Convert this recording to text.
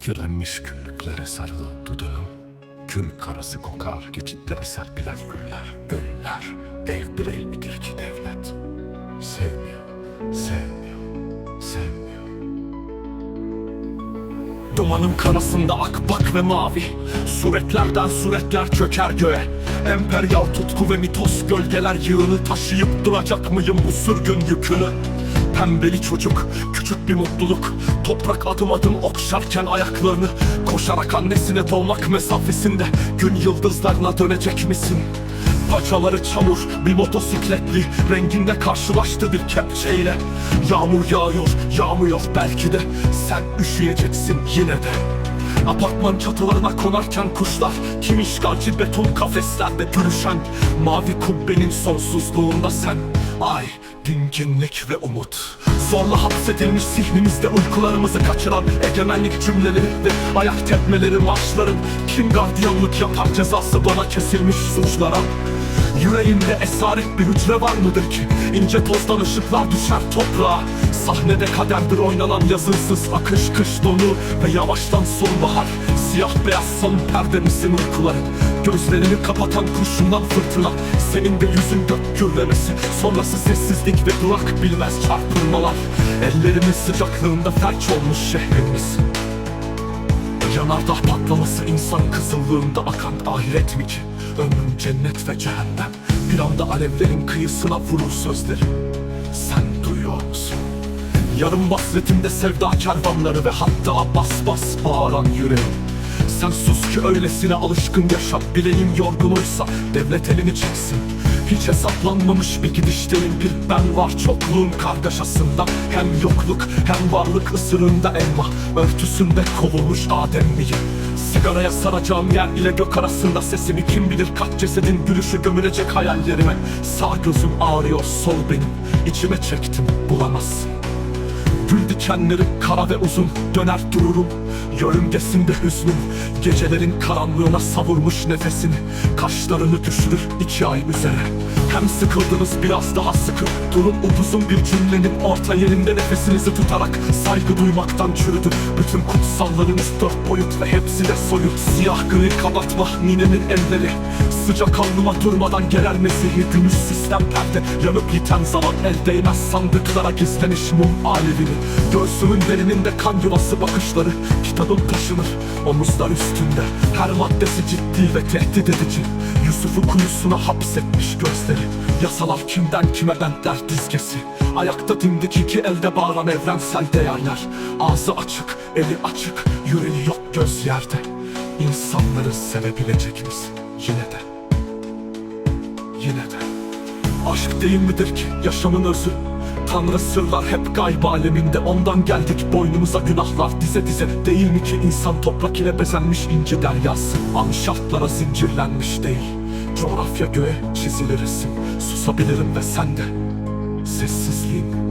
Kirlenmiş küllüklere sarılı dudağım, kül karası kokar geçitlere serpilen güller. Ev birey midir ki devlet? Sevmiyor, sevmiyor, sevmiyor. Dumanın karasında akbak ve mavi, suretlerden suretler çöker göğe. Emperyal tutku ve mitos gölgeler yığını taşıyıp duracak mıyım bu sürgün yükünü? Pembeli çocuk, küçük bir mutluluk, toprak adım adım okşarken ayaklarını, koşarak annesine dolmak mesafesinde gün yıldızlarına dönecek misin? Paçaları çamur bir motosikletli renginde karşılaştı bir kepçeyle. Yağmur yağıyor, yağmıyor belki de, sen üşüyeceksin yine de. Apartman çatılarına konarken kuşlar, kim işgalci beton kafeslerde gülüşen, mavi kubbenin sonsuzluğunda sen. Ay, dinginlik ve umut, zorla hapsedilmiş zihnimizde uykularımızı kaçıran egemenlik cümleleri ve ayak tepmeleri marşların, kim gardiyanlık yapar cezası bana kesilmiş suçlara. Yüreğimde esaret bir hücre var mıdır ki ince tozdan ışıklar düşer toprağa? Sahnede kaderdir oynanan yazınsız akış, kış donu ve yavaştan sonbahar. Siyah beyaz son perdemizin uykuları, gözlerini kapatan kurşundan fırtına. Senin de yüzün gök gürlemesi, sonrası sessizlik ve durak bilmez çarpılmalar. Ellerimin sıcaklığında felç olmuş şehrimiz. Yanardağ patlaması insan kızıllığında akan ahiret mi ki? Ömrüm cennet ve cehennem, bir anda alevlerin kıyısına vurur sözleri. Sen duyuyor musun? Yarım basretimde sevda kervanları ve hatta bas bas bağıran yüreğim. Sen sus ki öylesine alışkın yaşa, bileğim yorgunuysa devlet elini çeksin. Hiç hesaplanmamış bir gidişlerin bir ben var çokluğun kargaşasında. Hem yokluk hem varlık ısırığında elma örtüsünde kovulmuş Adem miyim? Sigaraya saracağım yer ile gök arasında sesimi kim bilir kaç cesedin gülüşü gömülecek hayallerime. Sağ gözüm ağrıyor, sol benim, içime çektim bulamazsın. Gül dikenleri kara ve uzun döner dururum, yörüngesinde hüznüm. Gecelerin karanlığına savurmuş nefesini, kaşlarını düşürür 2 ay üzere. Hem sıkıldınız biraz daha sıkı durun, upuzun bir cümlenin orta yerinde nefesinizi tutarak. Saygı duymaktan çürüdü bütün kutsallarınız, 4 boyut ve hepsi de soyut. Siyah gri kabartma ninemin elleri, sıcak alnıma durmadan gelen mesihli gümüş sistem perde. Yanıp yiten zaman el değmez sandıklara gizlenmiş mum alevini. Göğsümün derininde kan yuvası bakışları, kitabım taşınır omuzlar üstünde. Her maddesi ciddi ve tehdit edici, Yusuf'u kuyusuna hapsetmiş gözleri. Yasalar kimden kime bentler dizgesi, ayakta dimdik 2 elde bağıran evrensel değerler. Ağzı açık, eli açık, yüreği yok göz yerde. İnsanları sevebilecek misin yine de? Yine de aşk değil midir ki yaşamın özü? Tanrı sırlar hep gayb aleminde, ondan geldik boynumuza günahlar dize dize. Değil mi ki insan toprak ile bezenmiş ince deryası, an şartlara zincirlenmiş değil. Coğrafya göğe çizilir isim, susabilirim ve sen de. Sessizliğim